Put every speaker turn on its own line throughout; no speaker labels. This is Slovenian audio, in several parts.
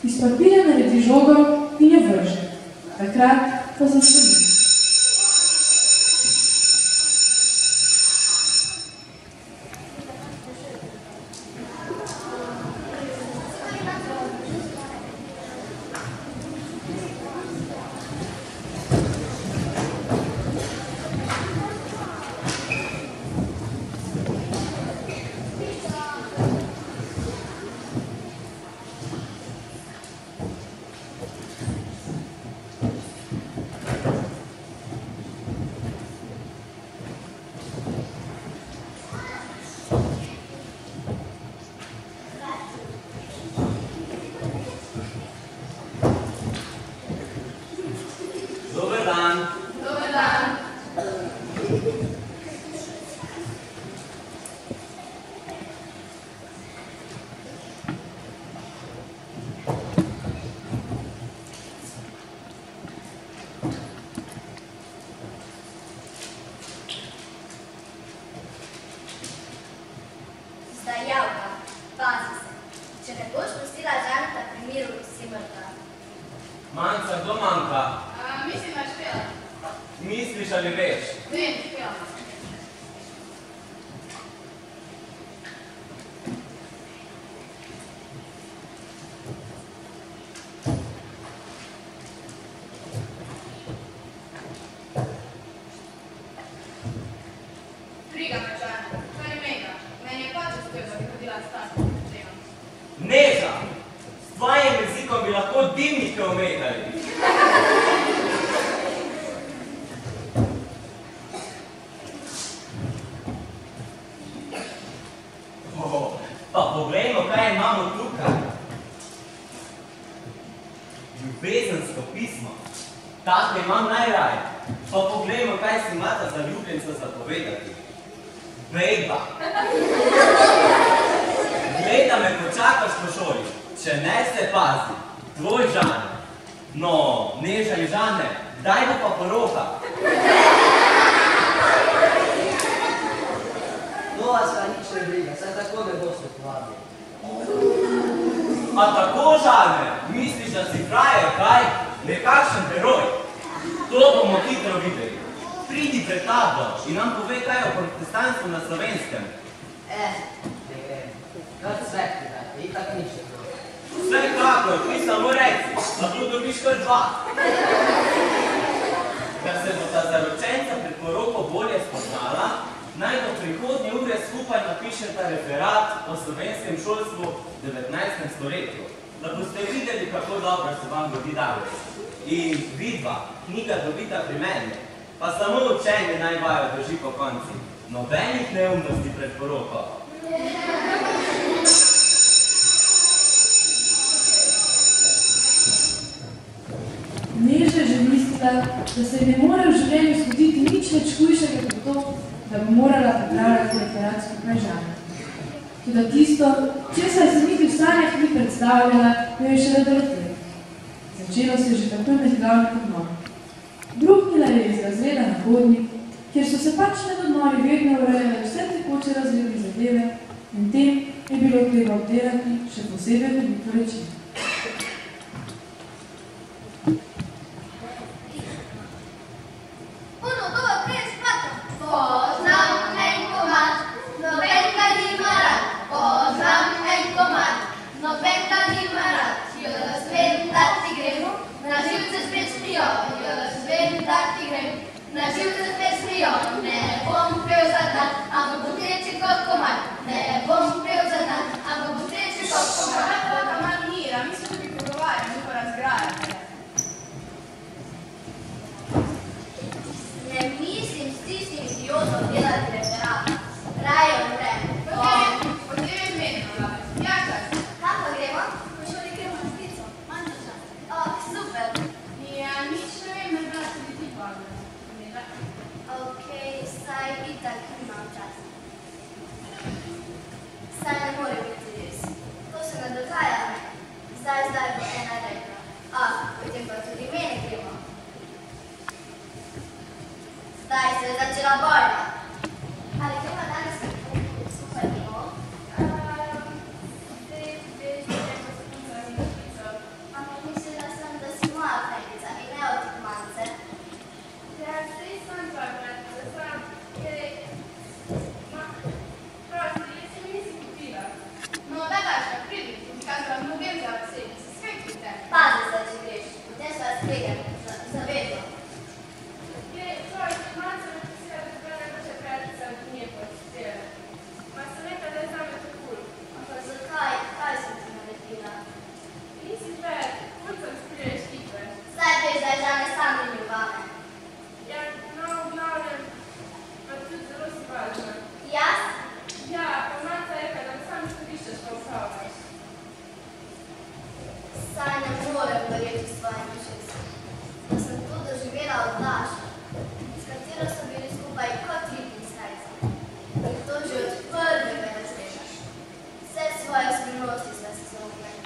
Iz papirja naredi žogo in jo vrže. Takrat pa zasvoni. Neža že mislila, da se ne more v življenju zgoditi nič več hujšega kot to, da bi morala pripravljati referat skupaj Žane. Toda tisto, česar se niti v sanjah ni predstavljala, jo je šele doletelo. Začelo se že takoj med glavnim odmorom. Bruhnila je iz razreda na hodnik, kjer so se pač med odmori vedno urejale vse tekoče razredne zadeve in tem je bilo treba obdelati še posebej veliko reči.
razkrijem zavedno.
Malce me posebej, da bi najboljša prijateljica od nje počutila. Pa sem rekla, da je zame to kul.
Ampak zakaj? Kaj sem ti naredila?
Nisi ver, kul sem skriješ kipe.
Zdaj veš, da je žene sam ni ljubave.
Ja, no, v glavnem, pa tudi zelo si važna.
Jaz?
Ja, pa malce rekla, da mi sam izkoriščaš pa upravljaš.
Saj ne morem verjeti svojim ušesom, da sem tu doživela odlaž, s katero so bili skupaj kot ribni srajci. In to že od prvega razreda. Vse svoje skrivnosti sva se zaupali.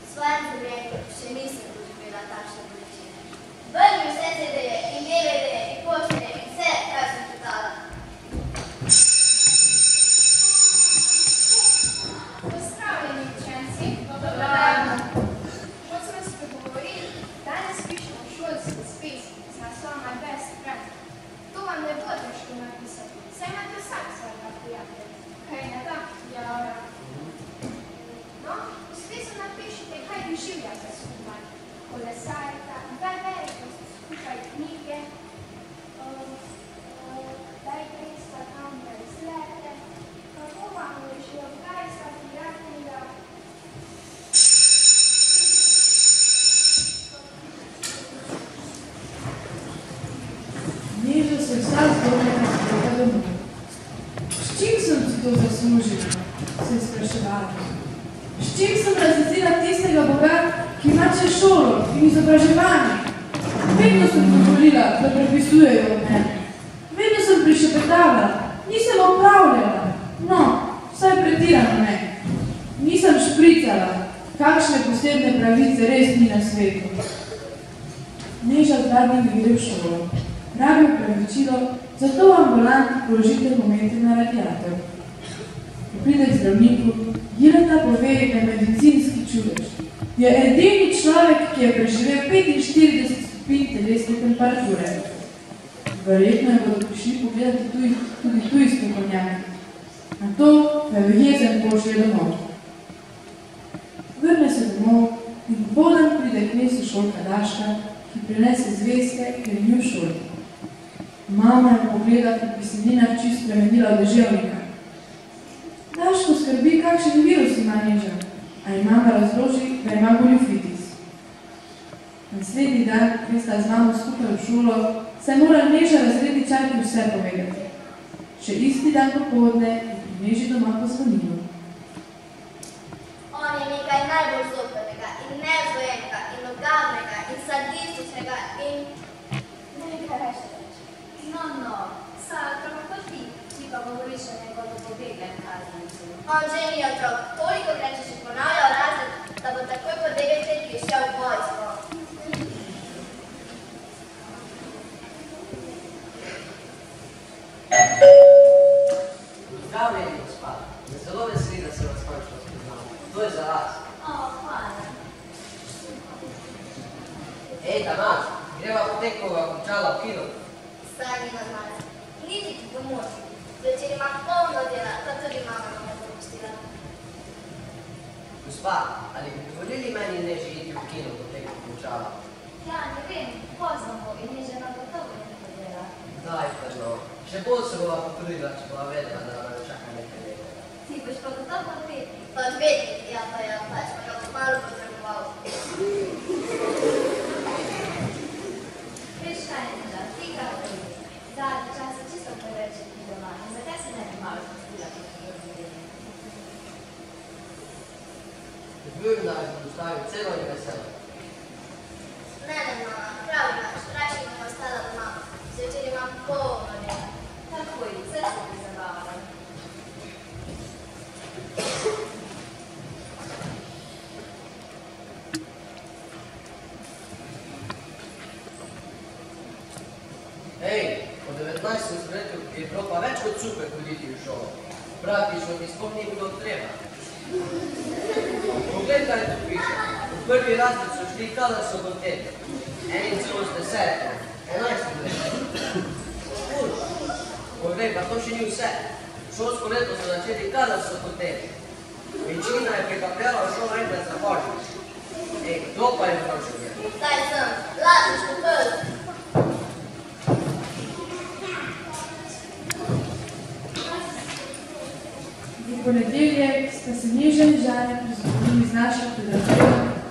V svojem življenju še nisem doživela takšne bolečine. Vrni vse CD-je in DVD-je in poštere in vse, kar sem čitala.
Pozdravljeni, učenci.
Dobar dan.
Kot smo se dogovorili, danes pišemo šolski spis z naslovom My Best Friend. To vam ne bo težko napisati, saj imate vsak svojega prijatelja. Kaj ne da? Ja. No, v spisu napišite, kaj doživljate skupaj. Kolesarite, kdaj berete skupaj knjige, kdaj greste kam na izlete, kako vam ležijo, kdaj sta prijatelja.
Neža se vsa zgodnega sprota domov. S čim sem si to zaslužila? Se je spraševala. S čim sem razjezila tistega Boga, ki ima še šolo in izobraževanje? Vedno sem dovolila, da prepisujejo od mene. Vedno sem prišepetavala, nisem opravljala. No, vsaj pretirano ne. Nisem špricala, kakšne posebne pravice res ni na svetu. Neža z zadnjim gre v šolo. Rabi upravičilo, zato v ambulanti položite momente na radiator. Ko pride k zdravniku, Jireta pove, da je medicinski čudež. Je edini človek, ki je preživel 45 stopinj telesne temperature. Verjetno je bodo prišli pogledati tudi tuji strokovnjaki. Na to pa jo jezen pošlje domov. Vrne se domov in popoldan pride k mestu šolka Daška, ki prinese zvezke, ker je ni v šoli. Mama je pogleda, kot bi se njena hči spremenila v deževnika. Daško skrbi, kakšen virus ima Neža, a ji mama razloži, da ima goljofitis. Naslednji dan, ko sta z mamo skupaj v šolo, se je morala Neža razredničarki vse povedati. Še isti dan popoldne je pri Neži doma pozvonilo.
On je nekaj najbolj zoprnega in nevzgojenega in ogavnega in sadističnega in nekaj reči.
No, samo kot ti pa govoriš o njegovo pobeglem kaznicu.
On že ni otrok, toliko reče še ponavljal razred, da bo takoj po 9 letih šel v vojsko.
Pozdravljeni, gospa. Me zelo veseli, da se vas končno spoznam. To je za vas.
Hvala.
Ej, Tamaz, greva potek, ko ga končala v kino.
Saj ni normalno. Niti ti pomoči. Zvečer imam polno dela, pa tudi mama nam je popustila.
Gospa, ali bi dovolili meni Neži iti v kino potek, ko končala?
Ja, ne vem, pozno bo in je žena gotovo nekaj dela.
Daj, Pedro. Še bolj se bova potrudila, če bova vedela, da me čaka nekaj lepega.
Ti boš pa gotovo odvetnik.
Odvetnik, ja, pač pa ga bo malo potreboval.
Veš kaj, Neža, ti kar prvi. Zadnji čas je čisto preveč ti doma in zakaj se ne bi malo spustila kot odvednik?
Ljubim, da me bom stavil celo in veselo.
Ne, mama, prav imaš, raje bom ostala doma. Zvečer imam polno dela.
Takoj, vse se bi zabavala.
Ej, po 19. stoletju je bilo pa več kot super hoditi v šolo. Praktično mi sploh ni bilo treba. Pogled, kaj tu piše. V prvi razred so šli, kadar so hoteli. Eni celo s 10, 11 let. Poglej, pa to še ni vse. Šolsko leto so začeli, kadar so hoteli. Večina je prekapljala v šolo enkrat za božič. Ej, kdo pa je vročil?
Zdaj sem,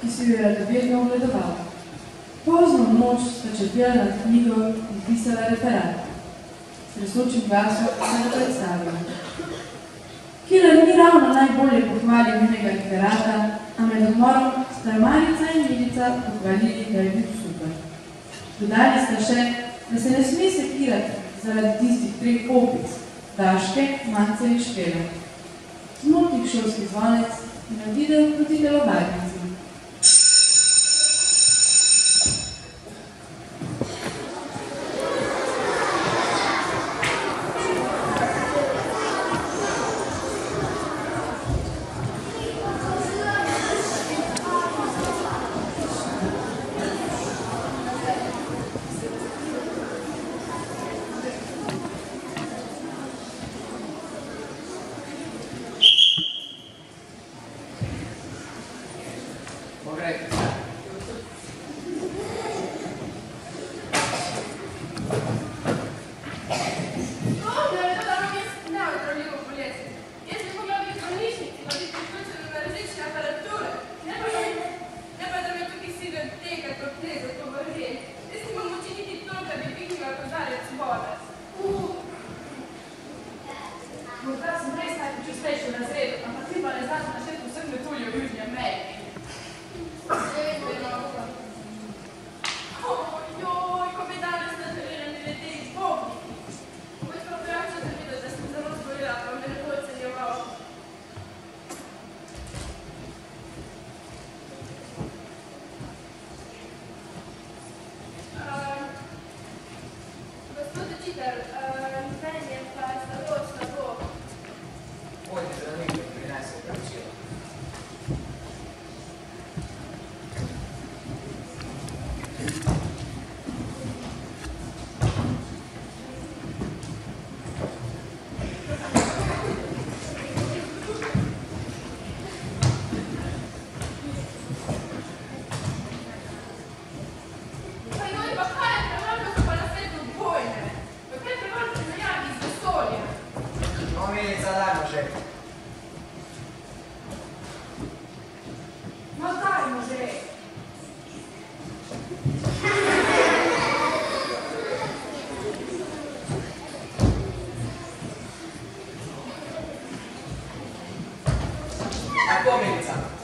ki si jo je radovedno ogledoval. Pozno noč sta čepela nad knjigo in pisala referat. S tresočim glasom se ga predstavila. Killer ni ravno najbolje pohvalil njenega referata, a med odmorom sta Marica in Milica pohvalili, da je bil super. Dodali sta še, da se ne sme sekirati zaradi tistih 3 opic, Daške, Mance in Špela. Zmotil šolski zvonec in odidel proti telovadnici.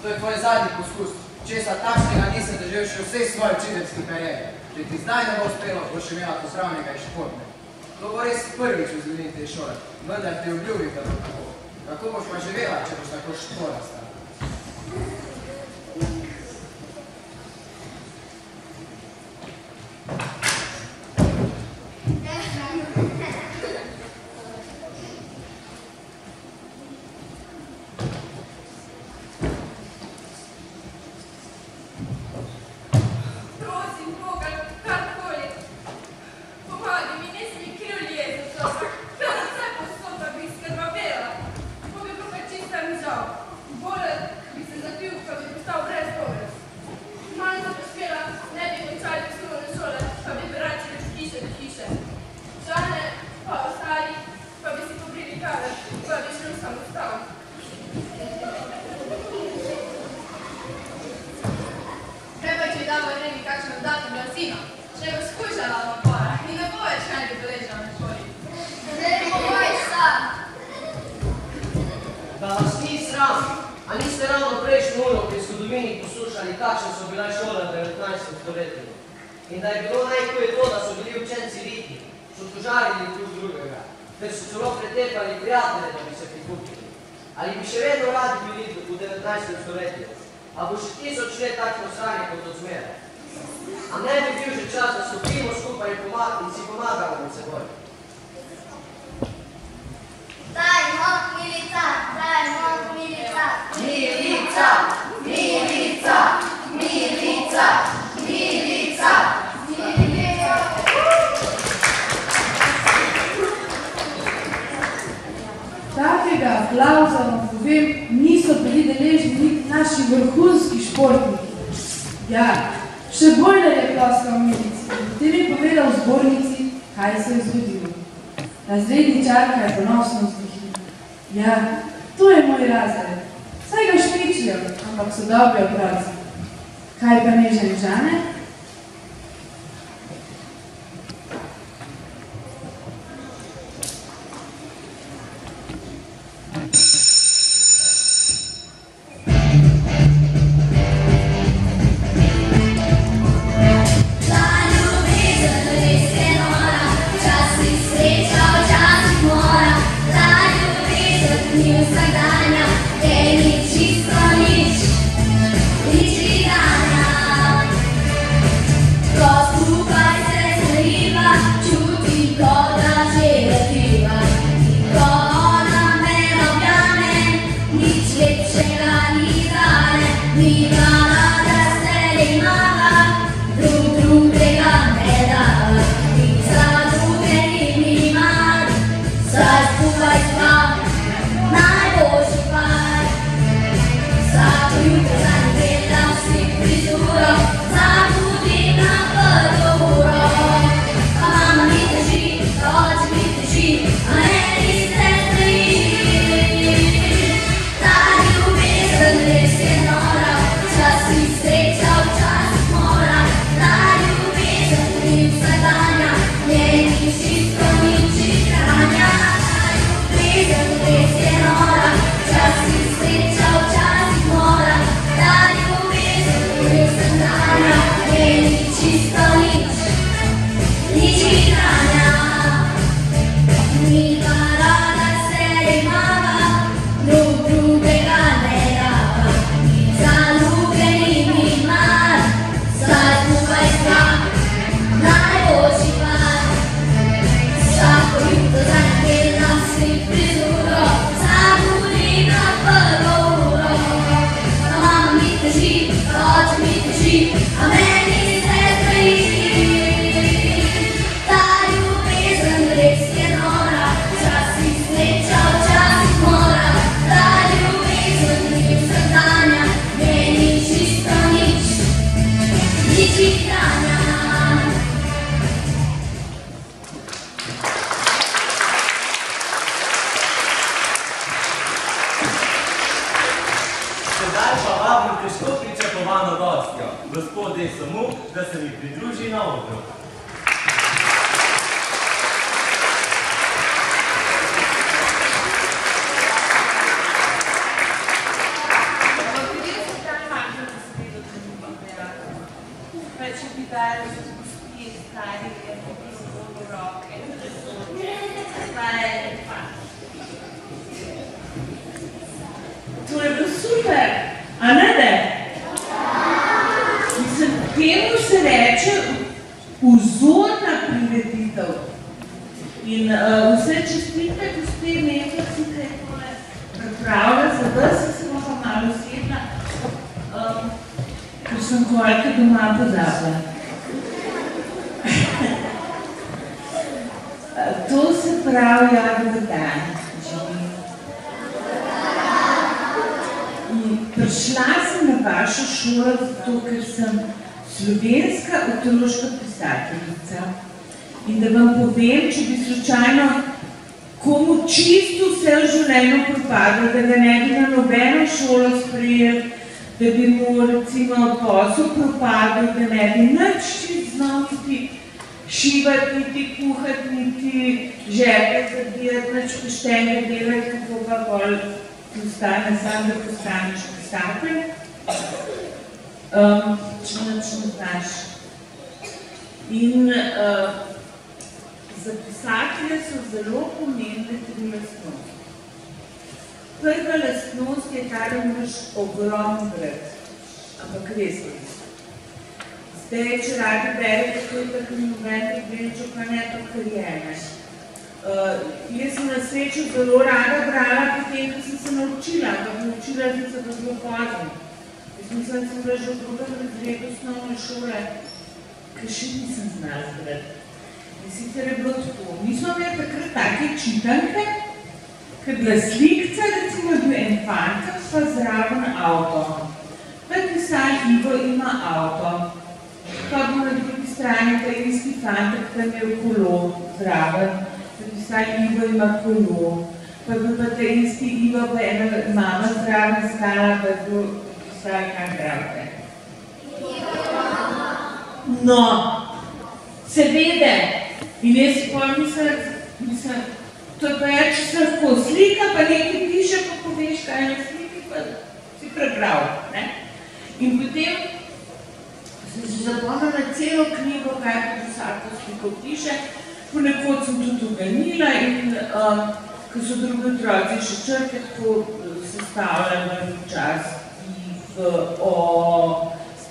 To je tvoj zadnji poskus. Česa takšnega nisem držal še vsej svoje učiteljski karieri. Če ti zdaj ne bo uspelo, boš imela posravnega in športne. To bo res prvič v zgodovini te šole, vendar ti obljubim, da bo tako. Kako boš pa živela, če boš tako šporasta?
Kaj pa Neža in Žane?
Za pisatelje so zelo pomembne 3 lastnosti. Prva lastnost je ta, da moraš ogromno brati, ampak res res. Zdaj, če radi berete, to je tako noben pribličo, pa ne to, kar je. Jaz sem na srečo zelo rada brala, potem, ko sem se naučila, ampak naučila sem se pa zelo pozno. Jaz mislim, da sem bila že v drugem razredu osnovne šole, ker še nisem znala zbrati. In sicer je bilo tako. Mi smo imeli takrat take čitanke, ker bila slikca, recimo je bil en fantek, pa zraven avto. Pa je pisal, Ivo ima avto. Pa bo na drugi strani ta isti fantek, tam je kolo zraven. Pa je pisal, Ivo ima kolo. Pa je bil pa ta isti Ivo, pa ena mama zraven stala, pa je bil pisal, kaj pravite. No, seveda. In jaz si pa mislim, to je pa če se lahko slika, pa nekaj piše, pa poveš, kaj na sliki, pa si prebral. Ne? In potem sem si zapomnila celo knjigo, kaj pa vsako sliko piše, ponekod sem tudi uganila in ko so drugi otroci še črke tako sestavljali včas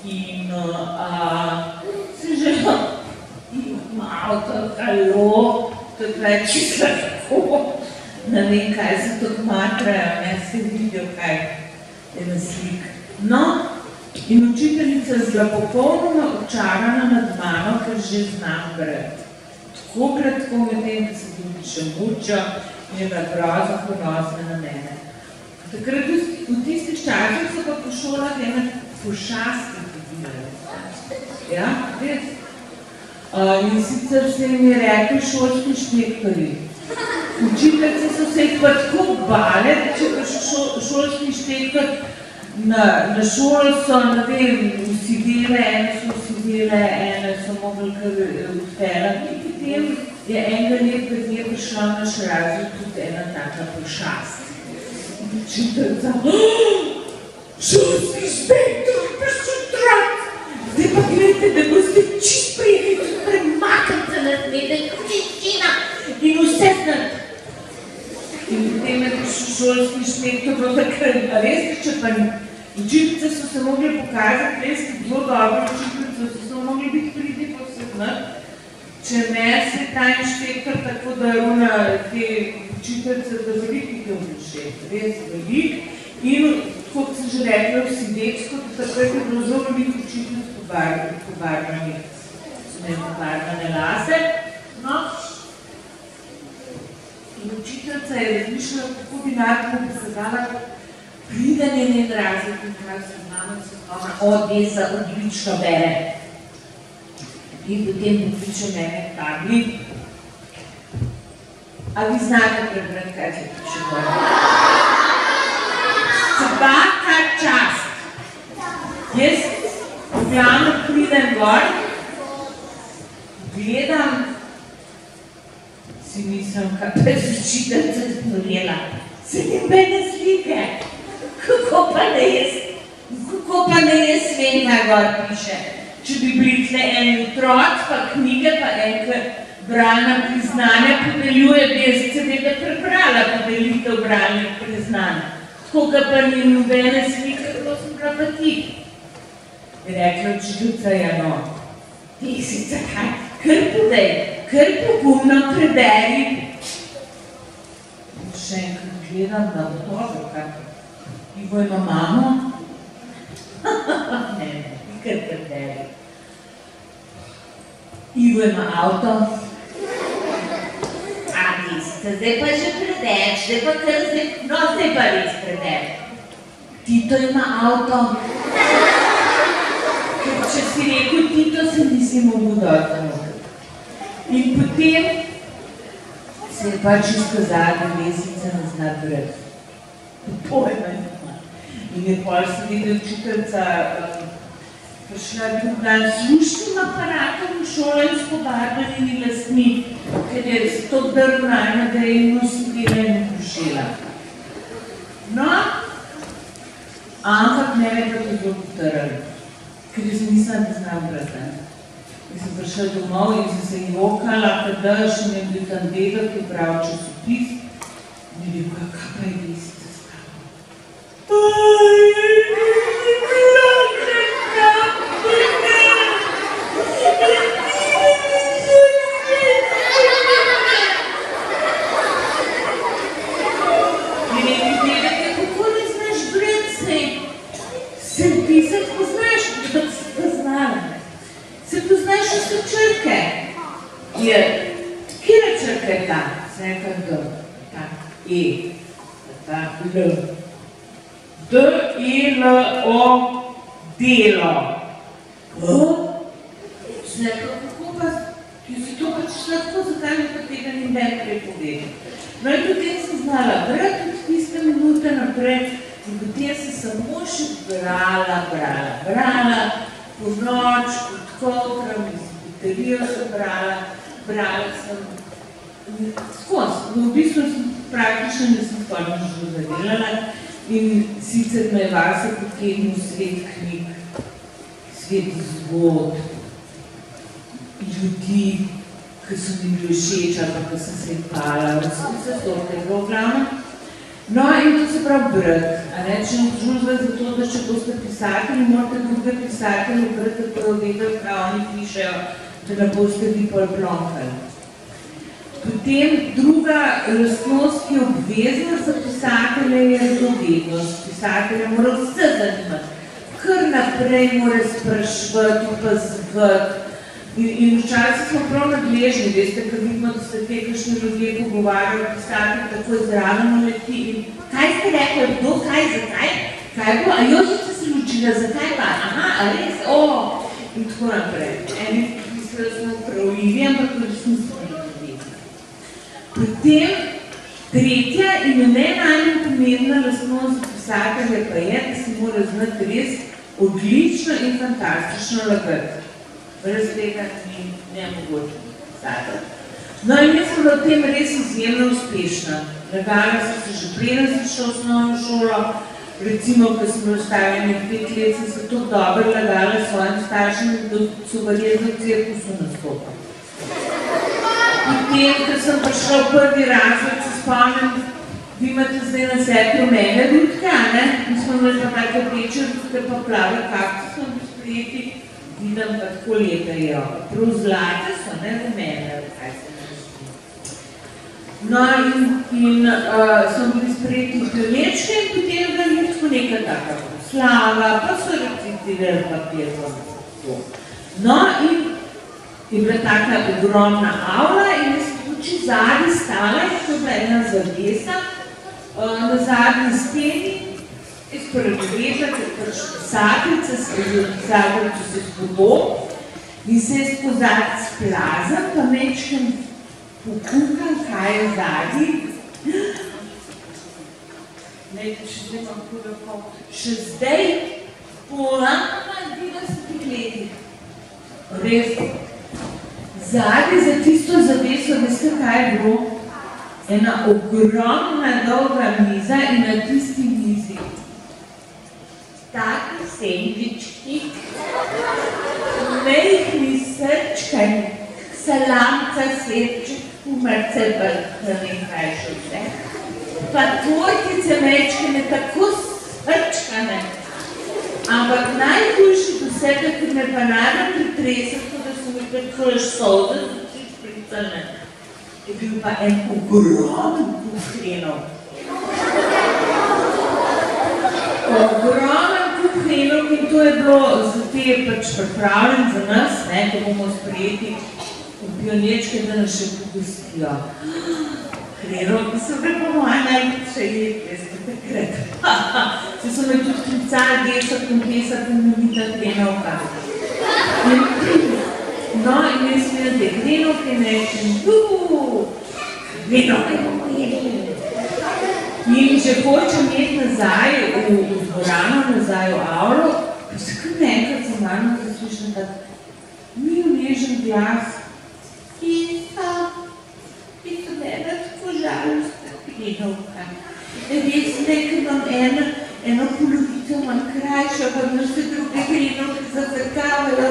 in se že malo tako čisto lahko, ne vem, kaj se tako matrajo, ne, se vidijo, kaj je na slik. No, in učiteljica je bila popolnoma očarana nad mano, ker že znam brati. Tako kratko med tem, da se tudi še mučijo in je bila grozno ponosna na mene. Takrat v tistih časih so pa po šolah ene pošasti dobile. Ja, res. In sicer se jim je rekli šolski inšpektori. Učiteljice so se jih pa tako bale, da če pa šolski inšpektor na šolo so, ne vem, vsi dele, ene so mogli kar odpeljati. In potem je enega leta dne prišla v naš razred tudi ena taka pošast. Učiteljica, šolski inšpektor, pa so otroci! Zdaj pa gledajte, da boste čist prijeli tudi premakniti za nas medaj, kucina in vse znati. In potem je prišel šolski inšpektor, bilo takrat, a veste, če pa učiteljice so se mogli pokazati, res zelo dobro učiteljice, so se mogli biti pridi po vse znati. Če ne se ta inšpektor tako daruna te učiteljice, da velikih vprašet, res velik. In, kot sem že rekla, vsi deksko, da takrat je bilo zelo veliko učiteljic pobarvane lase. No, in učiteljica je razmišljala, kako bi najbolj besedala pridanje njen razred in kaj se znamo svetovna odesa odlično bere. In potem pokliče mene k tabli. A vi znate prebrati, kaj se piše gor? Svaka čast. Jaz v glavno pridem gor, gledam, si mislim, kaj je učiteljica znorela. Se ni mene slike. Kako pa ne jaz vem, kaj gor piše. Če bi bili tle eni otroci, pa knjige, pa enke bralna priznanja podeljuje, bi jaz seveda prebrala podelitev bralnih priznanja. Tako ga pa ni nobene slike, kako sem bila pa ti. Je rekla učiteljica, ja no, ti si zakaj, kar podej, kar pogumno preberi. In še enkrat gledam na dobro, kaj Ivo ima mamo. Ne, kar preberi. Ivo ima avto. Zdaj pa že predeč, zdaj pa kar zdaj, no zdaj pa res predeč. Tito ima avto. Ker če si rekel Tito, se nisi mogel dati. In potem se je pač izkazala, da mesece ne zna brati. Pojma nima. In je pol se videl učiteljica prišla drug dan s slušnim aparatom v šolo in s pobarvanimi lastmi, ker je to drvnajna, da je jim usidela in vprašila. No, ampak mene pa to zelo potrali, ker jaz nisem da znam brati. In sem prišla domov in sem se jokala, kada še mi je bil tam dedo, ki je bral časopis, in je rekel, kaj pa je lesica s tabo? Kjera črka je ta? Se nekaj D, ta E, ta L. D, E, L, O, delo. Se nekaj, kako pa, ki si to pač lahko, zakaj mi pa tega ni ben prepovedal. No in potem sem znala brati od tiste minute naprej in potem sem samo še brala. po noč, pod kokram, iz baterijo sem brala sem skozi. V bistvu praktično nisem skoraj nič delala in sicer me je vase potegnil svet knjig, svet zgodb, ljudi, ki so mi bili všeč, ali pa sem se jih bala, vse to tega v glavnem. No, in to se pravi brati, če ne družba zato, da če boste pisatelji, morate druge pisatelji brati, da bodo vedeli, kaj oni pišejo, da ne boste vi pol plonkali. Potem druga lastnost, ki je obvezna za pisatelje, je radovednost. Pisatelje mora vse zanimati, kar naprej mora spraševati, opazovati. In včasih smo prav nadležni, veste, ker vidimo, da se te kakšni ljudje pogovarjajo, pisatelji tako zraven leti in kaj ste rekli, kdo, kaj, zakaj, kaj bo, a Jožica se ločila, zakaj pa, aha, a res, in tako naprej. Eni mislijo, da smo upravljivi, ampak tudi smo spravedljivi. Potem tretja in ne najmanj pomembna lastnost za pisatelje pa je, da se mora znati res odlično in fantastično lagati. Brez tega ni nemogoče pisati. No in jaz sem bila v tem res izjemno uspešna. Lagala sem se že preden sem šla v osnovno šolo, recimo, ko sem bila stavljena 5 let, sem se tako dobro lagala svojim staršem, da so verjetno v cirkusu nastopali. Potem, ko sem prišla v prvi razred, se spomnim, vi imate zdaj na sebi rumene rutke, ne? Mi smo imeli pa tako rdeče rutke, pa plave kakce smo bili sprejeti. Vidim pa tako letajo, prav zlate so, ne rumene, kaj se naštiri. No in smo bili sprejeti v pionečke in potem da je tako neka taka proslava, pa so recitirali papir pa to. No in je bila taka ogromna avla in jaz sem tudi zadnji stala, to je bila ena zavesa, na zadnji steni. Jaz prvi vedla, ker prvič pisateljica, pisateljica se spodo in se jaz pozad splazam, pa mečkem pokukam, kaj je zadnji. Še zdaj polama dila sem tih letih. Res. Zadnji za tisto zaveso, veste kaj je bilo? Ena ogromna dolga miza in na tisti mizi taki sendvički, mehni srčkani, salamca, srček, kumarce, vrtane, kaj še vse. Pa tortice mečkane, tako srčkane. Ampak najboljši do sebe, ker me pa naravno pretresel, da so mi predkolaš solze, začeš pricane. Je bil pa en ogromen kuh hrenov. Ogromen kuh hrenov in to je bilo za te pač pripravljen za nas, ko bomo sprejeti v pionečke, da nas še pogostijo. Hrenov, ki so bile po moja najljubše jed, veste, takrat. Se so me tudi klicali, desat in ne videla hrenovka. No, in jaz vidim te hrenovke in rečem, hrenovke bomo jedli. In že hočem jeti nazaj v dvorano, nazaj v avlo, pa se kar nekrat za mano zaslišam tak mil nežen glas. Kisa, ti so mene tako žalostna hrenovka. Res nekaj imam eno polovico imam krajšo, pa mi vse druge hrenovke zafrkavajo.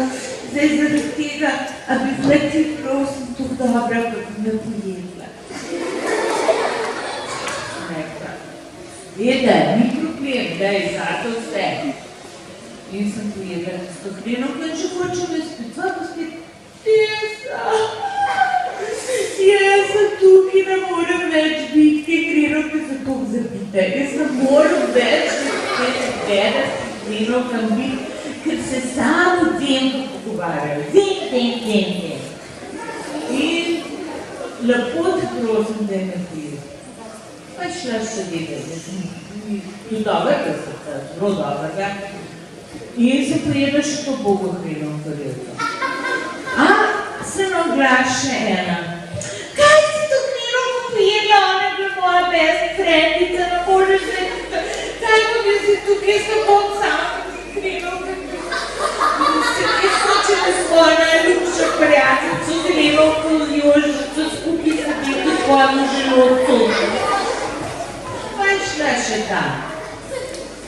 Zdaj zaradi tega, a bi bila ti prosim tako dobra, pa bi me pojedla. Rekla, veda, ni problem, daj, zato vse. In sem pojedla tisto hrenovko in če hočem jaz spet, pa spet, jaz sem tukaj, ne morem več biti, kaj hrenovke so tako zabite. Jaz ne morem več hrenovkam biti, ker se samo tem pogovarjajo. Tem. In lepo te prosim, da me pije. Pa šla še vedeti, tudi dobrega srca, zelo dobrega. In se pojedla še to bogo hrenovko rekel. Se nam glas še ena. Kaj si to hrenovko pojedla? Ona je bila moja best friendica, ne moreš reči, kaj bom jaz si tukaj, jaz ne bom sama hrenovka. šlo odsoto. Pa je šla še tam.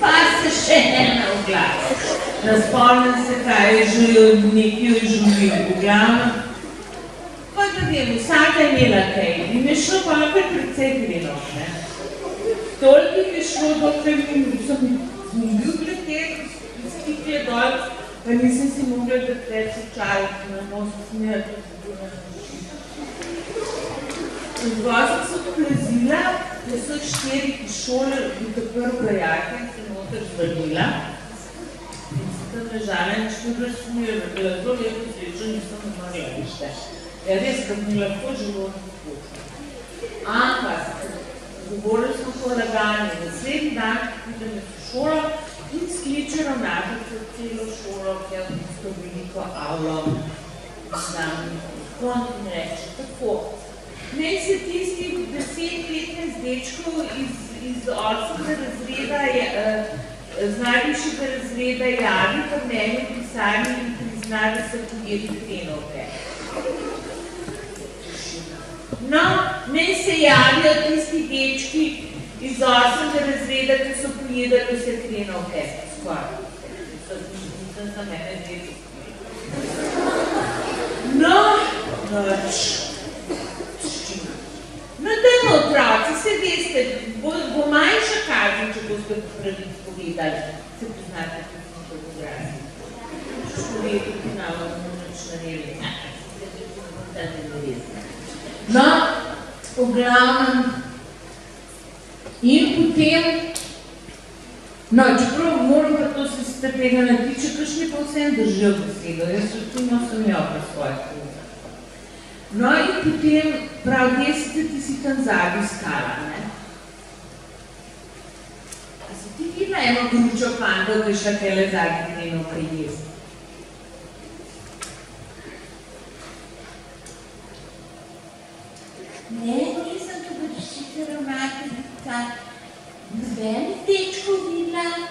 Pa se še ena v glas. Razpomnim se, kaj je že nekaj živil v glavnem. Pa da vem, vsaka je imela kaj. In je šlo pa kar precej grenov, ne. Toliko je šlo, dokler sem bil pletek, stikle dol, pa nisem si mogla dati čajati, na most smeti. Zgoj sem se odplezila, da so 4 šole in takor brojake in se noter zvrnila. In se tam ležala in 4 sem jo zelo lepo srečo, nisem mogla vište. Ja, res, kad mi lahko želodno spočila. Ampak, govorili smo po laganju, naslednji dan, pridem v šolo in skliče ravnateljica celo šolo, ki je tisto veliko avlo, znam, in reče, tako. Meni se tistih 10-15 dečkov iz 8. razreda, z najvišjega razreda javi, pa meni v pisarni in prizna, da so pojeli hrenovke. No, meni se javijo tisti dečki iz 8. razreda, ki so pojedali vse hrenovke. Skoraj. Nisem za mene dečki. No, noč. No, dajmo otroci, se veste, bo manjša kazen, če boste pravic povedali. Se priznate, da smo to podrazi. Človeku, ki nam nič naredili. No, v glavnem. In potem, no, čeprav moram pa to se tega natiče, kakšni pa vsem držijo besedo. Jaz rutinno sem jo pa svojih povedal. No in potem, prav 10. ti si tam zadnji skala, ne? A si ti videla eno gručo fantov, ki je šla tele zadnji dnevno prijesti?
Ne, nisem to rešite ravnateljica. Nobenih dečkov videla.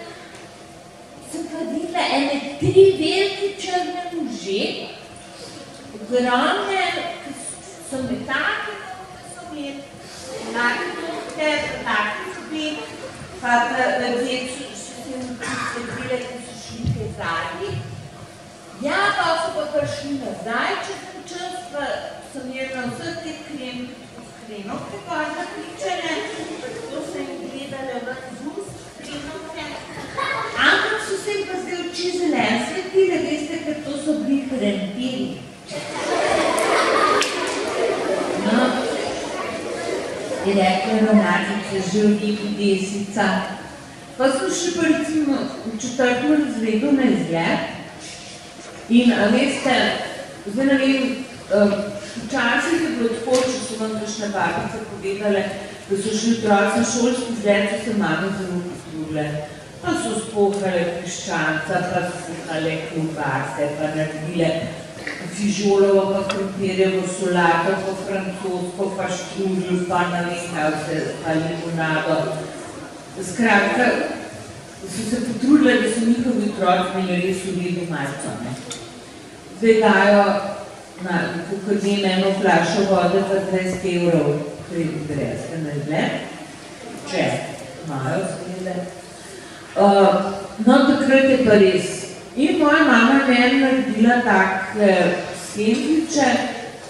Sem pa videla ene 3 velike črne može, ogromne, ki so metake, ki so imeli, enake nohte, enake zobe, pa ljudje so se jim sledile, ki so šli kaj zadnji. Ja, pa so pa prišli nazaj, čez ten čas, pa so imeli na vseh teh hrenovke gor nakličene, to so jim gledale ven z ust, hrenovke. Ampak so se jim pa zdaj oči zelen svetile, veste, ker to so bili hrempiri. No, je rekla ravnateljica, že v njih desica. Pa smo še pa recimo v 4. razredu na izgled in veste, zdaj ne vem, včasih je bilo tako, če so vam kakšne babice povedale, da so šli otroci na šolski izgled, so se mame zelo potrudile. Pa so spohale piščanca, pa so skuhale klobase, pa naredile fižolovo, pa krompirjevo solato, pa francosko, pa štružil, pa ne vem kaj vse, pa limonado. Skratka, so se potrudile, da so njihovi otroci imeli res v redu malco, ne. Zdaj dajo na kuhanje eno flašo vode pa 20 evrov, greste na izgled, če imajo seveda. No, takrat je pa res. In moja mama je meni naredila tak sendviče,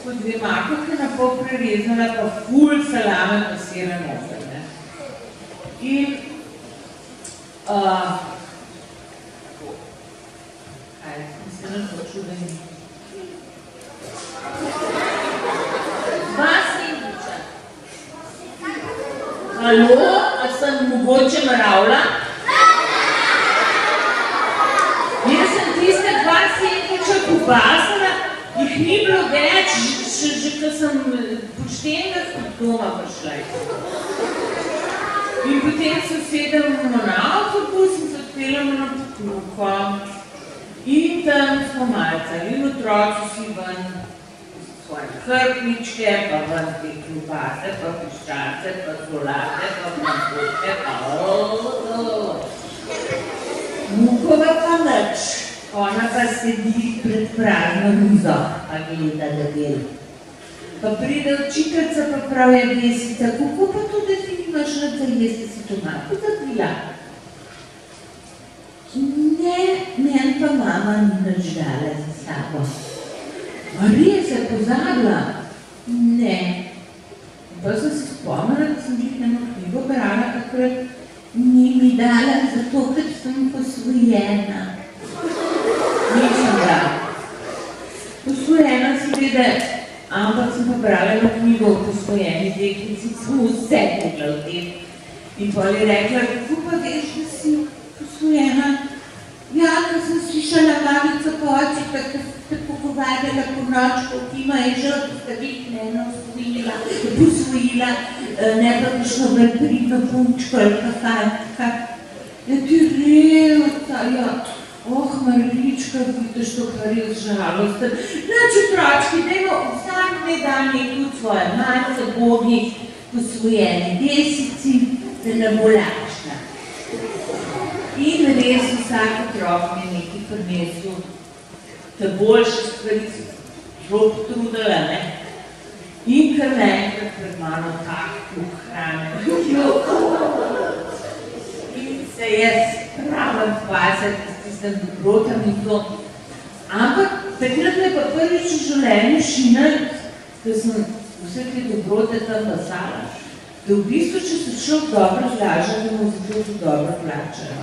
kot 2 makovke na pol prerezala, pa ful salame pa sira noter, ne. In kaj, mislim, da so čudeni. 2 sendviča. Halo, a sem mogoče mravla? Jaz sem tiste 2 sendviča pobasala, jih ni bilo več, že ko sem poštenega doma prišla. In potem se sedemo na avtobus in se odpeljamo na Pokljuko. In tam smo malcali in otroci si ven svoje hrbničke, pa ven te klobase, pa piščance, pa solate, pa francoske, pa Mukova pa nič, ona pa sedi pred prazno mizo, pa gleda, da del. Pa pride učiteljica, pa pravi Desica, kako pa to, da ti nimaš nič za jesti, si to malo zakrila? Ne, meni pa mama ni nič dala za sabo. A res je pozabila? Ne. Pa sem se spomnila, da sem jih eno knjigo brala, takrat ni mi dala, zato ker sem posvojena. Nisem dala. Posvojena seveda, ampak sem pa brala eno knjigo o posvojeni deklici, sem vse mogla v tem. In potem je rekla, kako pa veš, da si posvojena? Ja, ko sem slišala mamico po oči, tako povadila po nočku, ki ima je žal, da sta vih mene posvojila, ne pa kakšno bolj pridno punčko ali pa fantka. Ja, ti revta, ja. Marlička, vidiš to, kar je žalosten. Nač otročki, dajmo vsak dan nekaj od svoje malice, bogi, posvojeni Desici, da ne bo lačna. In res vsak otrok mi je nekaj prinesel, da boljše stvari so zelo potrudila, ne? In kar naenkrat pred mano tak kuh hrane. In se jaz pravim pasati, sem dobrotam in to. Ampak takrat me pa prvič v življenju šinil, da sem vse te dobrote tam basala, da v bistvu, če se človek dobro zlaža, da mu zato tudi dobro plačajo.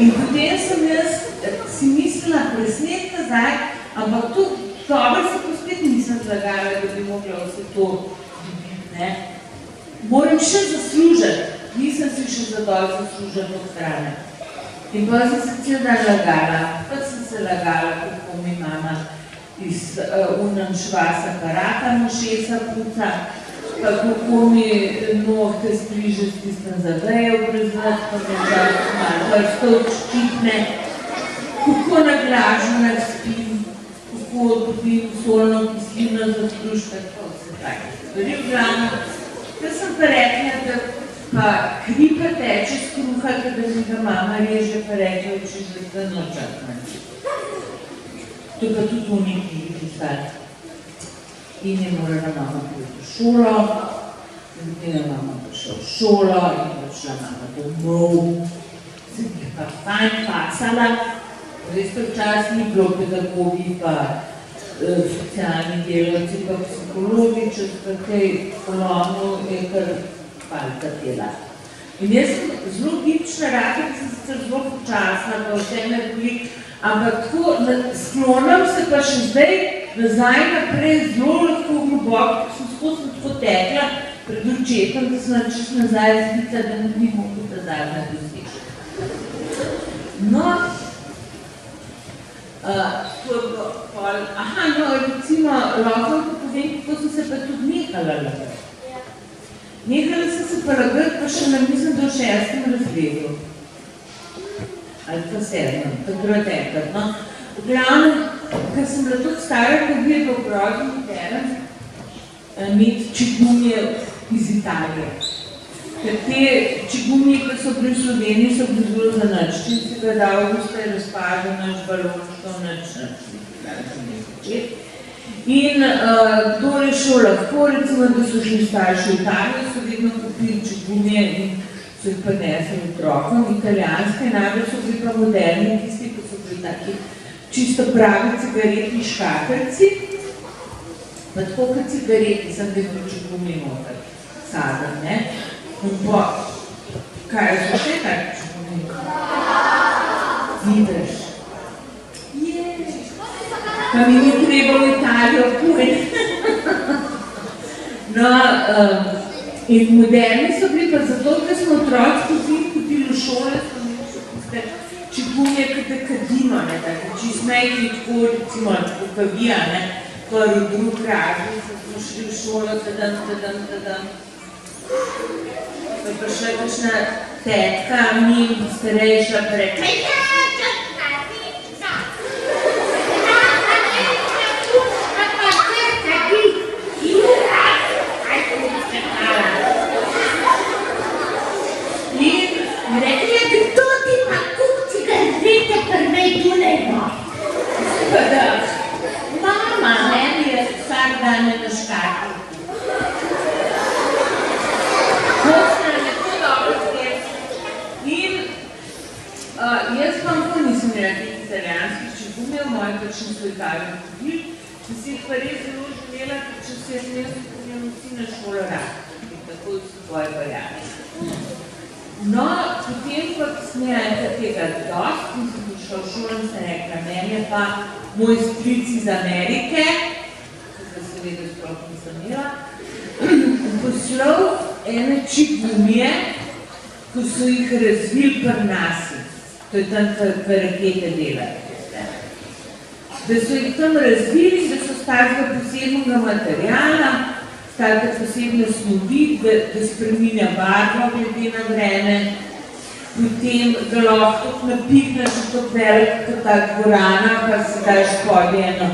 In potem sem jaz si mislila presnet nazaj, ampak to dobro se pa spet nisem zlagala, da bi mogla vse to dobiti. Moram še zaslužiti, nisem si še zadovolj zaslužiti od strane. In pa sem se cel dan lagala, pa sem se lagala, kako mi mama iz unem švas aparata mošesa puca, pa kako mi nohte striže s tistem zavejo breznost, pa mi včasih malo prstov ščitne, kako na glažnjah spim, kako dobim solno kislino za struška, tako se tako stvari v glavno. Da sem pa rekla, da pa kri pa teče z kruha, kada mi ga mama reže, pa rekla, če že za nočat manj. To pa tudi v nekaj pisati. In je morala mama priti v šolo, in je mama prišla v šolo, in je prišla mama domov. Sem jih pa fajn pasala, res pa včasih ni bilo pedagogi, pa socialni delavci, pa psihologi, če pa kaj ponovno je kar palca dela. In jaz sem zelo gibčna raka, ki sem sicer zelo počasna, pa vse me boli, ampak tako sklonim se pa še zdaj nazaj naprej zelo lahko globoko, ko sem skozi tako tekla pred očetom, da sem čisto nazaj zbica, da ne bi mogla ta zadnja doseči. No, to je bilo pol... Aha, no, recimo, lahko povem, kako sem se pa tudi nehala lagati. Nehala sem se pa lagati, pa še mislim, da v 6. razredu. Ali pa 7. takrat enkrat, no. V glavnem, ker sem bila tudi stara, ko bi je bilo grozno modern, imeti čigumije iz Italije. Ker te čigumije, ki so bili v Sloveniji, so bili zelo za nič. Če si ga dal, da je razpadel nič balončko, nič. In kdo je šel lahko, recimo, da so šli starši v Italijo, so vedno kupili čigumije in so jih prinesli otrokom. Italijanske najbolj so bili pa moderni, tisti, ki so bili taki čisto pravi cigaretni škatrci, pa tako kot cigareti, sem vedno čigumije noter, sadem, ne? In pa, kaj so še tako čigumije? Vidiš? Pa mi ni treba v Italijo pojeti. No, in moderni so bili pa zato, ker smo otroci pozimi hodili v šole, smo imeli še tiste čigumije, kot da kadimo, ne, tako čist majhni, tako recimo, tako kavija, ne, prvi, drug razred, smo šli v šolo, tadam. Pa je prišla kakšna tetka, mi starejša, pa rekla, Mama, ne, mi je vsak dan na
so jih dali hodili, da si jih pa res zelo želela, če se je zmesel, ko njeno vsi na šolo rad. In tako so tvoje variante. No, potem pa sem rekla tega dost, in sem prišla v šolo in sem rekla, meni je pa moj stric iz Amerike, ki seveda sploh nisem imela, poslal ene čigumije, ko so jih razvili pri nasi. To je tam, kar rakete delajo. Da so jih tam razvili, da so stavka posebnega materijala, stavka posebne snovi, da spreminja barvo glede na vreme, potem da lahko napihneš v to velik, kot ta dvorana, pa se daš spodje eno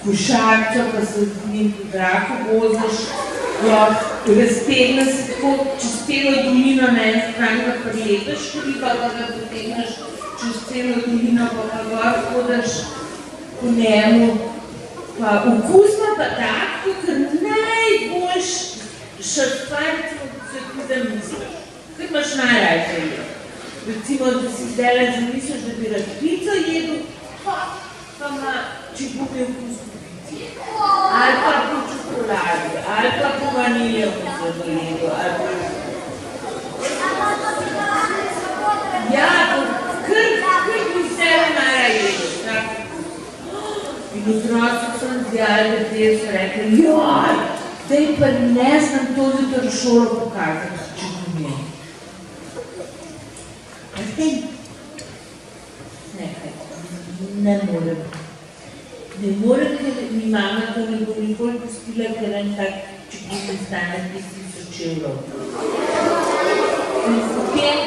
košarco, pa se z njim po zraku voziš, raztegne se tako čez celo dolino na en strani, pa preletaš hriba, pa ga potegneš čez celo dolino, pa gor hodiš po njemu. Okusno pa tako, ker najboljš šatparico, kot se ti zamisliš. Kaj imaš najrajše je? Recimo, da si zdajle zamisliš, da bi rad pico jedel, pa ima čigumje vkus po pici. Ali pa po čokoladi, ali pa po vanilje vkus po jedu, ali pa... Ja, kar bi vse najraje jedel. In otroci sem zdjali, da te so rekli, joj, daj pa ne znam to jutro šolo pokazati, če bom je. Zdaj, nekaj, ne morem. Ne morem, ker mi mama to ne bo nikoli pustila, ker en tak, če bom ne stane 10,000 evrov. In potem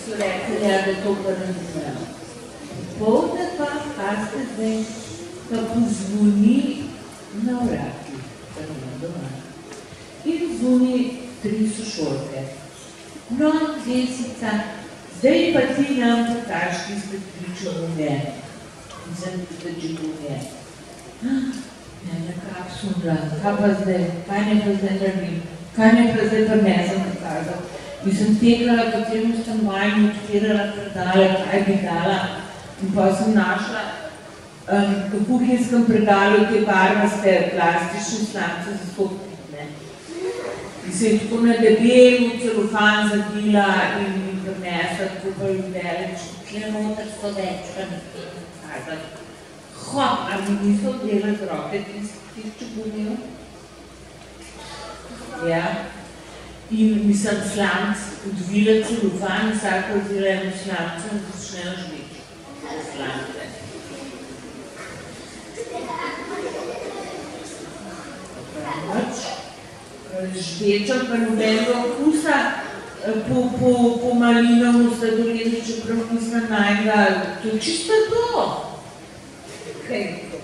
so rekli, da to pa ne znam. Povde pa, paste zdaj, pa pozvoni na vrati, pa nema doma. In zvoni 3 sošolke. No, Desica, zdaj pa ti nam pokaž tiste 3 čigumje. In sem tiste čigumje. Ne, kak sem bila, kaj pa zdaj, kaj ne pa zdaj naredim, kaj ne pa zdaj pa ne sem pokazal. In sem teglala po celem stanovanju, odpirala predale, kaj bi dala. In pa sem našla v kuhinjskem predalu te barvaste plastične slance za sopit. In se je tako na debelu celofan zadila in mi prinesla tako pa več. Tle noter so večkrat kazali. A mi niso oddelali z roke tih čigumjev? Ja. In mi sem slanc odvila celofan, vsako vzela eno slanco in začnejo žveči. Slance. Žvečam pa nobenega okusa po malinovu sladoledu, čeprav nisem najgla. To je čisto to. Kaj je to?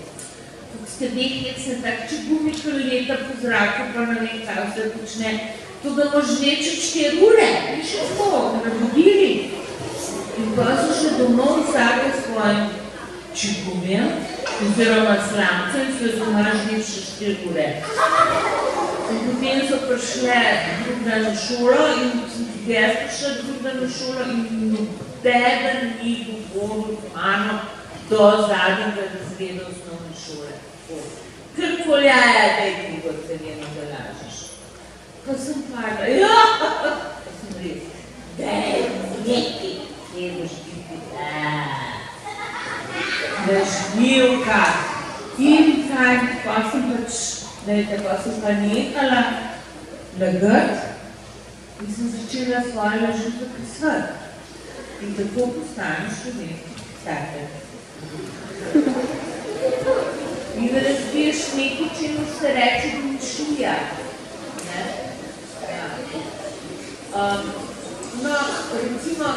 Kako ste nekaj, se tak čigumik leta po zraku, pa ne vem, kaj vse počne. To da moš žveči 4 ure, in še tako, nabudili. In pa so še domov vsake svojim čigumjem, oziroma slamce, in so doma žveči še 4 ure. In potem so prišle drug dan v šolo in sem tudi jaz prišla drug dan v šolo in nobeden ni govoril z mano do zadnjega razreda osnovne šole. Ker koljaja, daj ti bo celeno, da lažeš. Pa sem padla, pa sem res, daj neki, kje boš biti, lažnivka. In kaj, pa sem pač, tako sem pa nehala lagati in sem začela svoje lažitve prisvati. In tako postaneš slovenski pisatelj. In razbiješ nekaj, čemu se reče domišljija. No, recimo,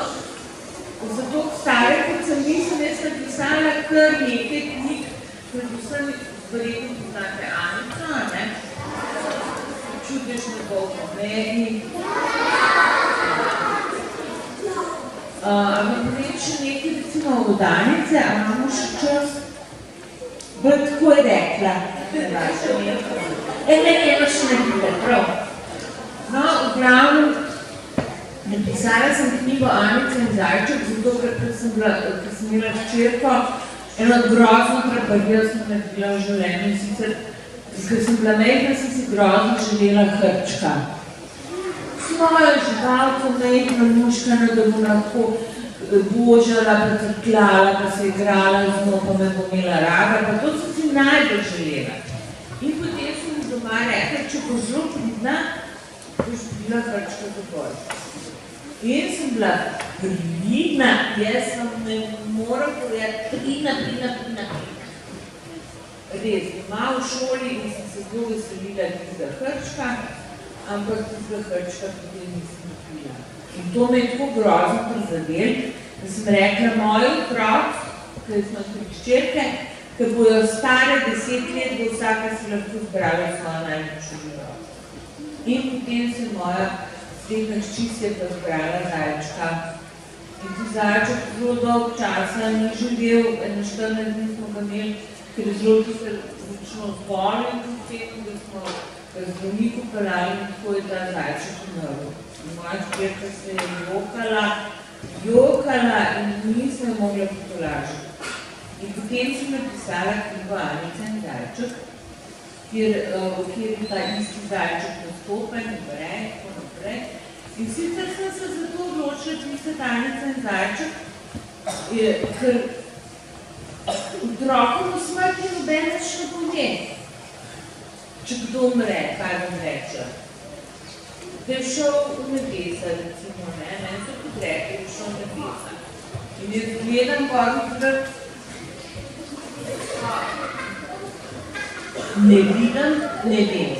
zato stare, kot sem mislim, jaz sem pisala kar nekaj knjig, predvsem verjetno poznate Anica, ne? Čudežni Bog v Meni. Ampak povem še nekaj, recimo Vodanice, a imamo še čas? Bolj tako je rekla. Ne, še nekaj, prav. No, v glavnem, napisala sem knjigo Anica in Zajček, zato ker sem imela hčerko,
eno grozno traparijo sem naredila v življenju in sicer, ker sem bila majhna, sem si grozno želela hrčka. Svojo živalko, majhna muškana, da bo lahko božala, pa crkljala, pa se igrala z njo, pa me bo imela rada, pa to sem si najbolj želela. In potem sem doma rekla, če bo zelo pridna, boš bila hrčka za božja. In sem bila pridna, jaz sem ne moram povedati, pridna. Res, doma v šoli in sem se zelo veselila tistega hrčka, ampak tistega hrčka potem nisem pila. In to me je tako grozno prizadel, da sem rekla, moj otrok, ker smo tri hčerke, ker bojo stare 10 let, bo vsaka si lahko zbrala svojo najljubšo živalko. In potem se moja srednja hči si je pa zbrala zajčka. In ti zajček zelo dolg časa ni živel, 14 dni smo ga imeli, ker je zelo tisto zbolel in potem, da smo zdravniku pelali in tako je ta zajček umrl. In moja hčerka se je jokala in nisem mogla potolažiti. In potem sem napisala knjigo Anica in zajček, kjer je ta isti zajček nastopen in tako naprej. In sicer sem se zato odločila pisati Anica in zajček, ker otrokom v smrti noben več ne pove. Če kdo umre, kaj bom reče? Da je šel v nebesa, recimo, ne so kot rekli, da je šel v nebesa. In jaz gledam gor, ne vidim, ne vem.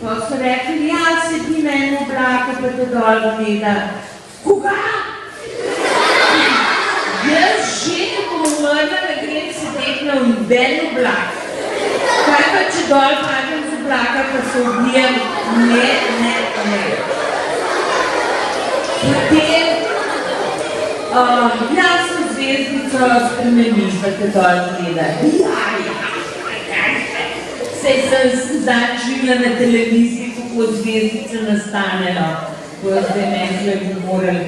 Pa so rekli, ja, sedi na eno oblako, pa te dol gleda. Koga? Jaz že, ko bom umrla, ne grem sedeti na noben oblak. Kaj pa, če dol padem z oblaka, pa se ubijem? Ne. Potem, jaz sem zvezdico spremeniš, pa te dol gleda. Sej sem dan živela na televiziji, kako zvezdice nastanejo, ko jo zdaj meni bi morali.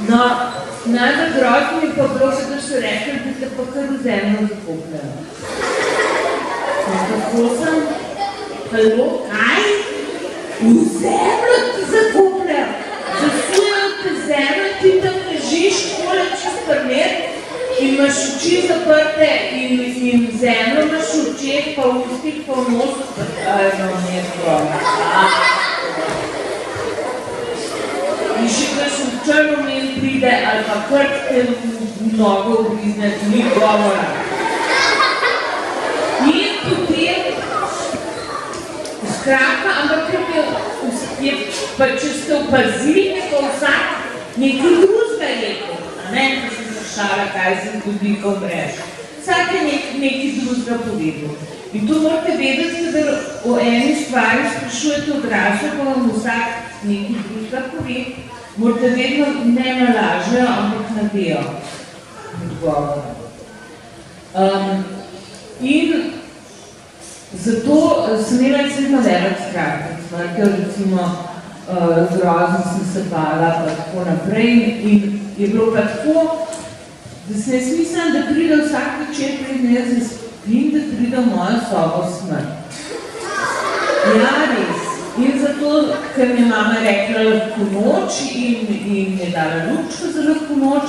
No, najbolj grozno mi pa bilo, da so rekli, da te pa kar v zemljo zakopljajo. Tako sem, halo, kaj? V zemljo ti zakopljajo? Zasujejo te zemljo, ti tam ležiš, kole čist prnet, in imaš oči zaprte in zemljo imaš v očeh, pa v ustih, pa v nosu, no, ne problem. In še kakšen črnomen pride, ali pa kar te v nogo ugrizne, ni govora. In potem, skratka, ampak je, pa če ste opazili, je pa vsak nekaj drugega rekel, a ne, ko sem šala, kaj se tudi, ko umreš. Vsak je nekaj drugega povedal. In to morate vedeti, da o eni stvari sprašujete odrasle, pa vam vsak nekaj drugega pove, morate vedno ne nalažejo, ampak nadejo odgovor. In zato sem imela izredno velik strah, ker recimo grozno sem se bala, pa tako naprej. In je bilo pa tako, da sem jaz mislim, da pride vsak večer pred jaz zaspim, da pride v mojo sobo smrt. Ja, res. In zato, ker mi je mama rekla lahko noč in je dala lučko za lahko noč,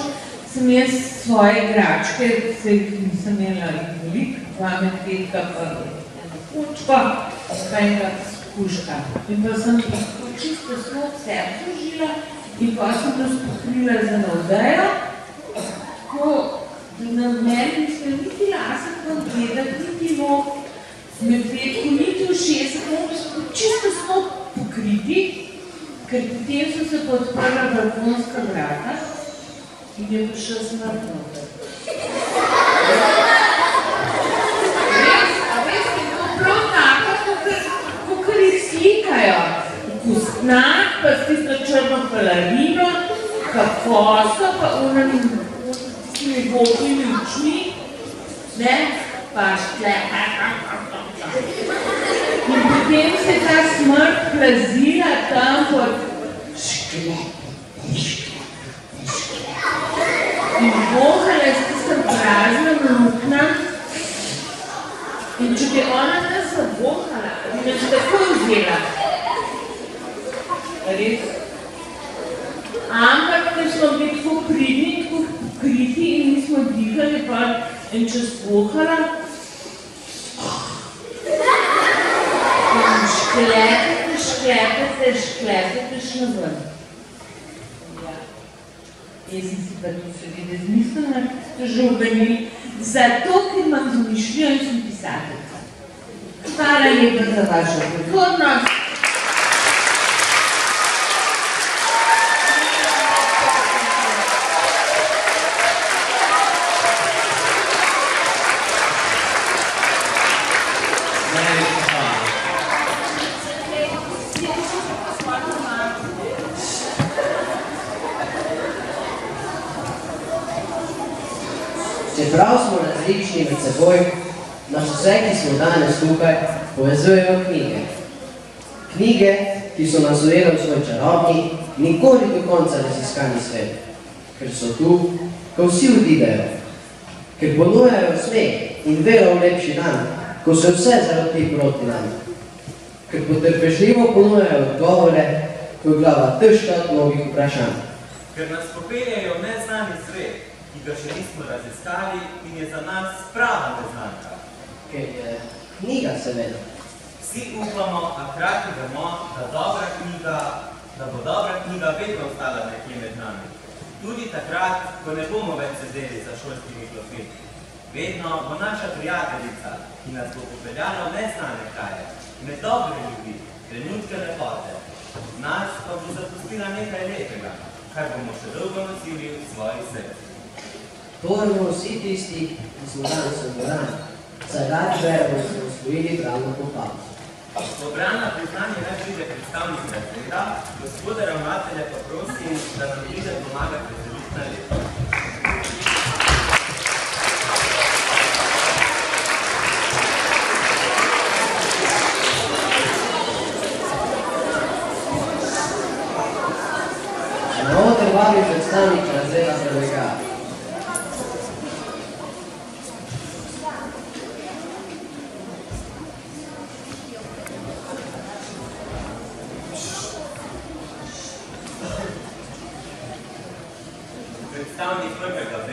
sem jaz svoje igračke, se nisem imela veliko, 2 medvedka pa eno kučko, pa ena kuška. In pa sem čisto snov vse služila in pa sem to spokrila za navdejo, tako da na meni nisem niti lasek vam gledati, niti nog, medvedku, niti v 60, so čisto snov pokriti, ker potem so se pa odprla balkonska vrata in je prišel smrt noter. A veš, je to prav tako, kakor jih slikajo. Kostnak, pa s tisto črno pelarino, pa koso, pa unami tistimi bobnimi očmi, ne, pa štle. In potem se je ta smrt plazila tam pod šklep. In vohala s tistem
prazna luknja in če bi ona nas zavohala, bi nas tako vzela. Res? Ampak ne smo bili tako pridni, tako pokriti in nismo dihali pa in čez vohala. In šklepete še ven. Jaz sem si pa to seveda zmislila, že obenili, zato, ker imam zamišljijo in sem pisateljka. Hvala lepa za vašo pozornost.
Čeprav smo različni med seboj, nas vse, ki smo danes tukaj, povezujejo knjige. Knjige, ki so nas ujele v svoj čarobni, nikoli do konca raziskani svet. Ker so tu, ko vsi odidejo. Ker ponujajo smeh in vero v lepši dan, ko se vse zarodi proti nam. Ker potrpežljivo ponujajo odgovore, ko je glava težka od mnogih vprašanj.
Ker nas popeljajo v neznani svet, ki ga še nismo raziskali in je za nas prava neznanka.
Ker je knjiga seveda.
Vsi upamo, a hkrati vemo, da bo dobra knjiga vedno ostala nekje med nami. Tudi takrat, ko ne bomo več sedeli za šolskimi klopmi. Vedno bo naša prijateljica, ki nas bo popeljala v neznane kraje, med dobre ljudi, trenutke lepote. Nas pa bo zapustila nekaj lepega, kar bomo še dolgo nosili v svojih srcih.
To bomo vsi tisti, ki smo danes v dvorani, saj radi verjamo, da smo osvojili bralno popavo.
Ko bralna priznanje naj pride predstavnik razreda, gospoda ravnatelja pa prosim, da nam pride pomagati preseliti na leto.
Na oder vabi predstavnik razreda prvega.
Predstavnik prvega B.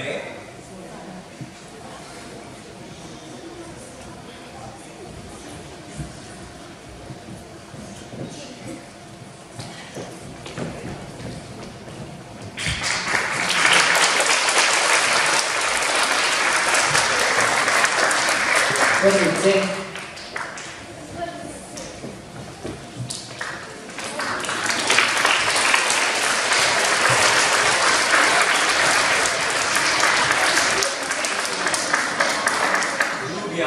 Prvi C.
Drugi A.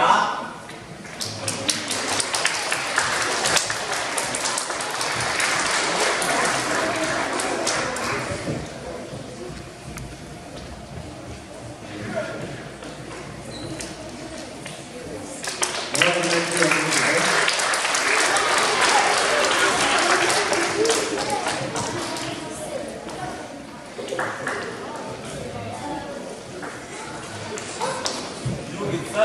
Drugi C.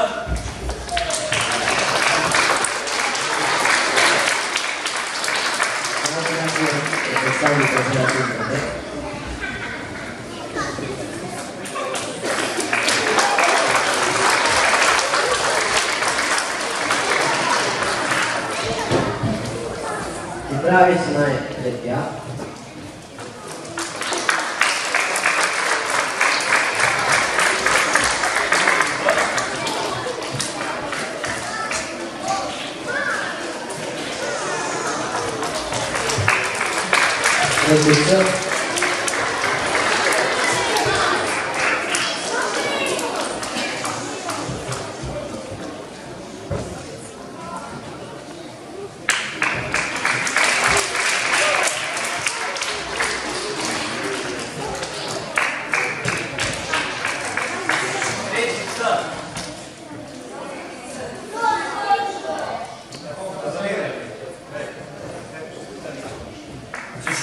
Predstavnik razreda prvega B. Pripravi se naj tretji A. Tretji C.
Tretji C.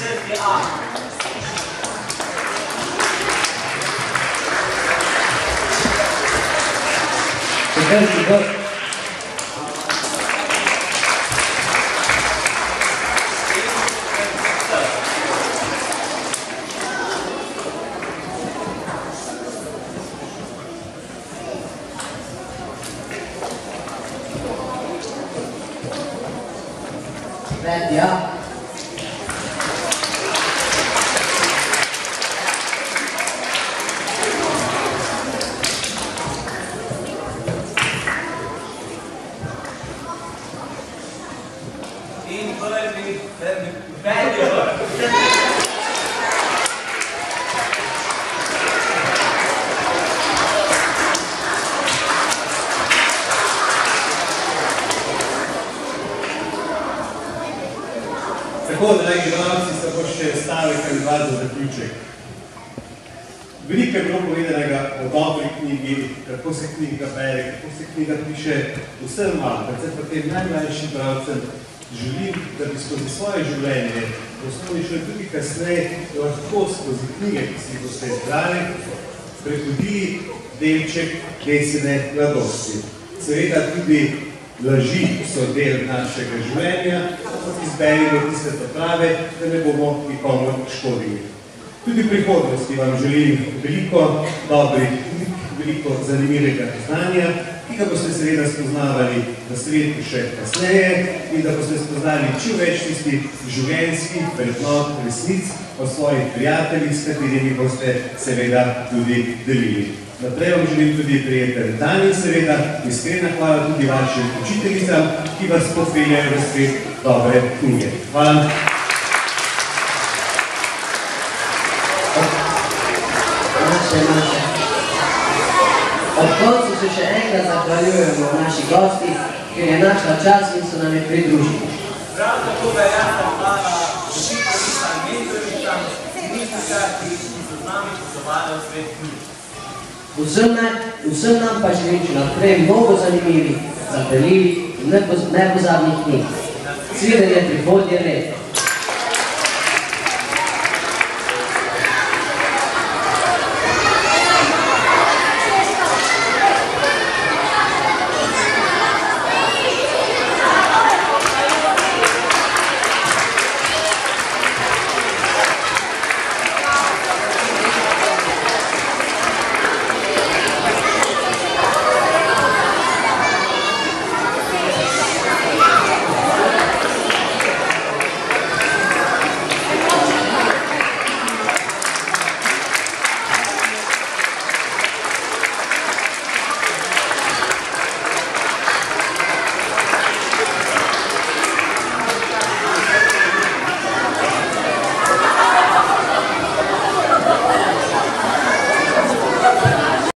Četrti A.
veliki gost. Vedja.
In prvi, Vedjo.
Tako, dragi gledalci, samo še stavek ali dva za zaključek. Veliko je bilo povedanega o dobri knjigi, kako se knjiga bere, kako se knjiga piše. Vsem vam, predvsem pa tem najmlajšim bralcem, želim, da bi skozi svoje življenje, v osnovni šoli tudi kasneje, lahko skozi knjige, ki si jih boste izbrali, prehodili delček desene mladosti. Seveda tudi laži so del našega življenja, izberimo tiste prave, da ne bomo nikomor škodili. Tudi v prihodnosti vam želim veliko dobrih knjig, veliko zanimivega znanja, ki ga boste seveda spoznavali v svetu še kasneje in da boste spoznali čim več tistih življenjskih vrednot, resnic o svojih prijateljih, s katerimi boste seveda tudi delili. Naprej vam želim tudi prijeten dan in seveda iskrena hvala tudi vašim učiteljicam, ki vas popeljajo v svet dobre knjige. Hvala.
Ob koncu se še enkrat zahvaljujemo naši gosti, ker je našla čas in so nam je pridružili.
Prav tako verjamem hvala učiteljicam, mentoricam, knjižnica, ki so z nami potovali v svet knjig.
Vsem nam pa želim še naprej mnogo zanimivih, zapeljivih in nepozabnih knjig. Svidenje prihodnje let.